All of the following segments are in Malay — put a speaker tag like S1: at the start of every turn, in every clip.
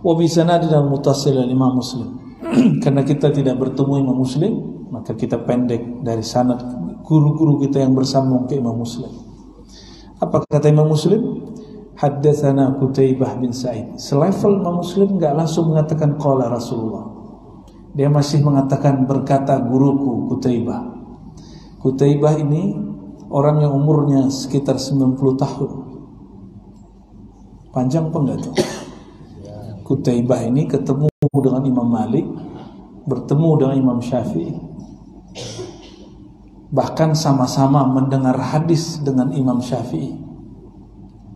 S1: Wa bi sanadin al-muttasil Imam Muslim. Karena kita tidak bertemu Imam Muslim, maka kita pendek dari sanad guru-guru kita yang bersambung ke Imam Muslim. Apa kata Imam Muslim? Haddatsana Qutaibah bin Sa'id. Selevel Imam Muslim enggak langsung mengatakan qala Rasulullah. Dia masih mengatakan berkata guruku Qutaibah. Qutaibah ini orang yang umurnya sekitar 90 tahun. Panjang apa enggak tuh? Qutaibah ini ketemu dengan Imam Malik, bertemu dengan Imam Syafi'i, bahkan sama-sama mendengar hadis dengan Imam Syafi'i.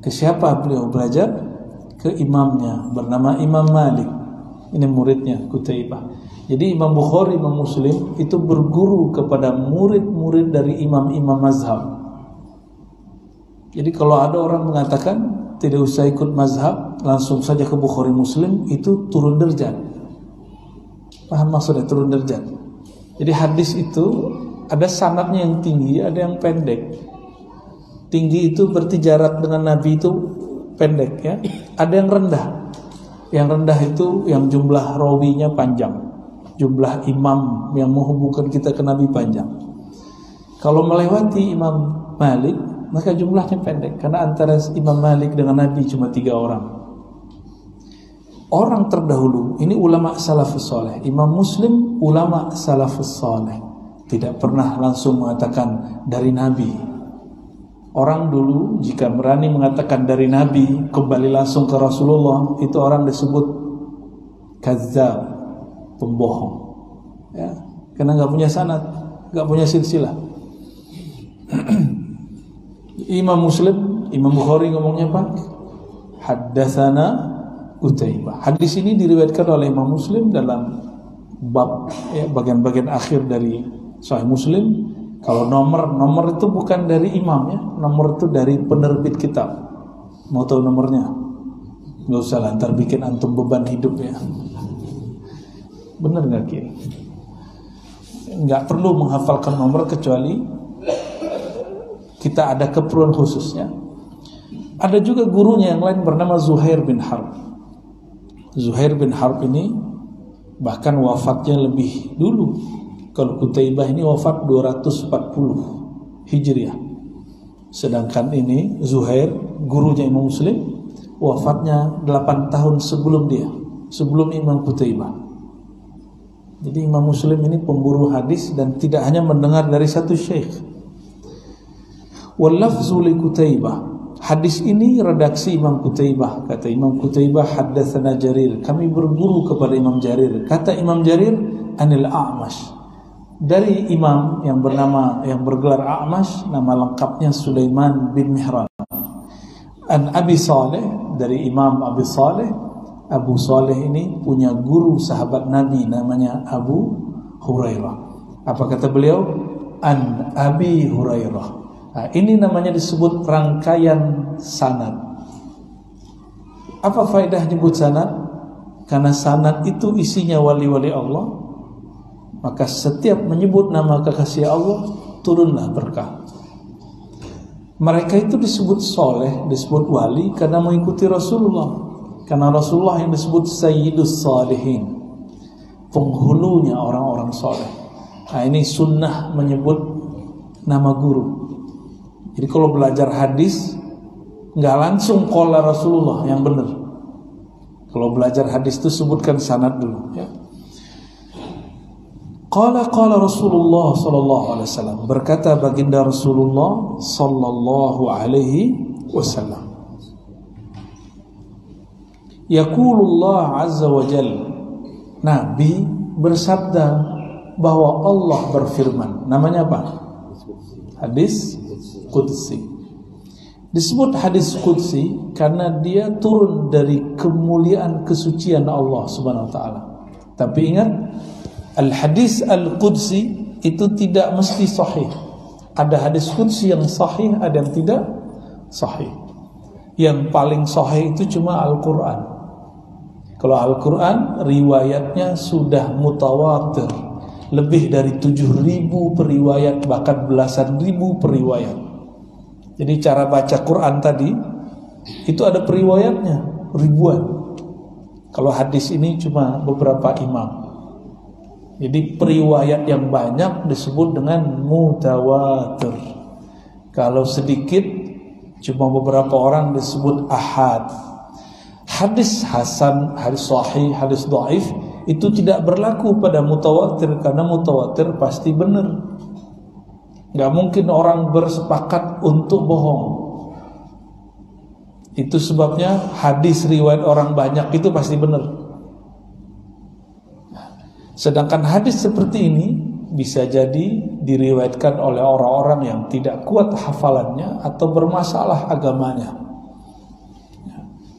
S1: Ke siapa beliau belajar? Ke imamnya bernama Imam Malik. Ini muridnya Qutaibah. Jadi Imam Bukhari, Imam Muslim itu berguru kepada murid-murid dari imam-imam mazhab. Jadi kalau ada orang mengatakan tidak usah ikut mazhab, langsung saja ke Bukhari Muslim, itu turun derajat. Paham maksudnya turun derajat? Jadi hadis itu ada sanadnya yang tinggi, ada yang pendek. Tinggi itu berarti jarak dengan Nabi itu pendek ya. Ada yang rendah. Yang rendah itu yang jumlah rawinya panjang, jumlah imam yang menghubungkan kita ke Nabi panjang. Kalau melewati Imam Malik, maka jumlahnya pendek, karena antara Imam Malik dengan Nabi cuma 3 orang. Orang terdahulu ini ulama salafus saleh. Imam Muslim ulama salafus saleh, tidak pernah langsung mengatakan dari Nabi. Orang dulu jika berani mengatakan dari Nabi kembali langsung ke Rasulullah, itu orang disebut kazzab, pembohong ya, karena nggak punya sanad, nggak punya silsilah. Imam Muslim, Imam Bukhari ngomongnya apa? Haddatsana Qutaibah. Hadis ini diriwayatkan oleh Imam Muslim dalam bab ya, bagian-bagian akhir dari Sahih Muslim. Kalau nomor itu bukan dari imam ya, nomor itu dari penerbit kitab. Mau tahu nomornya? Nggak usah lah, ntar bikin antum beban hidup ya. Bener nggak Ki? Nggak perlu menghafalkan nomor kecuali kita ada keperluan khususnya. Ada juga gurunya yang lain bernama Zuhair bin Harb. Zuhair bin Harb ini bahkan wafatnya lebih dulu. Kalau Qutaibah ini wafat 240 Hijriah. Sedangkan ini Zuhair, gurunya Imam Muslim, wafatnya 8 tahun sebelum dia, sebelum Imam Qutaibah. Jadi Imam Muslim ini pemburu hadis dan tidak hanya mendengar dari satu syekh. Wal lafzu li Qutaibah. Hadis ini redaksi Imam Qutaibah. Kata Imam Qutaibah, haddatsana Jarir. Kami berguru kepada Imam Jarir. Kata Imam Jarir, anil A'mash. Dari imam yang bergelar A'mash, nama lengkapnya Sulaiman bin Mihran. An Abi Saleh, dari Imam Abi Saleh. Abu Saleh ini punya guru sahabat Nabi namanya Abu Hurairah. Apa kata beliau? An Abi Hurairah. Nah, ini namanya disebut rangkaian sanad. Apa faedah nyebut sanad? Karena sanad itu isinya wali-wali Allah. Maka setiap menyebut nama kekasih Allah, turunlah berkah. Mereka itu disebut soleh, disebut wali karena mengikuti Rasulullah. Karena Rasulullah yang disebut Sayyidus Salihin, penghulunya orang-orang soleh. Nah, ini sunnah menyebut nama guru. Jadi kalau belajar hadis, nggak langsung qala Rasulullah yang benar. Kalau belajar hadis itu sebutkan sanad dulu ya. Qala Rasulullah sallallahu alaihi wasallam, berkata baginda Rasulullah sallallahu alaihi wasallam. Yaqulullah azza wa jalla, Nabi bersabda bahwa Allah berfirman. Namanya apa? Hadis Qudsi. Disebut hadis Qudsi karena dia turun dari kemuliaan kesucian Allah Subhanahu wa taala. Tapi ingat, al-hadis al-Qudsi itu tidak mesti sahih. Ada hadis Qudsi yang sahih, ada yang tidak sahih. Yang paling sahih itu cuma Al-Quran. Kalau Al-Quran riwayatnya sudah mutawatir, lebih dari 7.000 periwayat, bahkan belasan ribu periwayat. Jadi cara baca Quran tadi itu ada periwayatnya ribuan. Kalau hadis ini cuma beberapa imam. Jadi periwayat yang banyak disebut dengan mutawatir. Kalau sedikit, cuma beberapa orang disebut ahad. Hadis hasan, hadis sahih, hadis dhaif itu tidak berlaku pada mutawatir, karena mutawatir pasti benar. Gak mungkin orang bersepakat untuk bohong. Itu sebabnya hadis riwayat orang banyak itu pasti benar. Sedangkan hadis seperti ini bisa jadi diriwayatkan oleh orang-orang yang tidak kuat hafalannya atau bermasalah agamanya.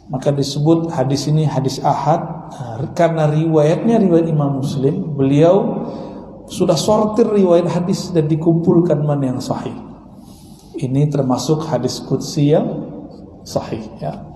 S1: Maka disebut hadis ini hadis ahad, karena riwayatnya riwayat Imam Muslim. Beliau sudah sortir riwayat hadis dan dikumpulkan mana yang sahih. Ini termasuk hadis qudsi yang sahih, ya.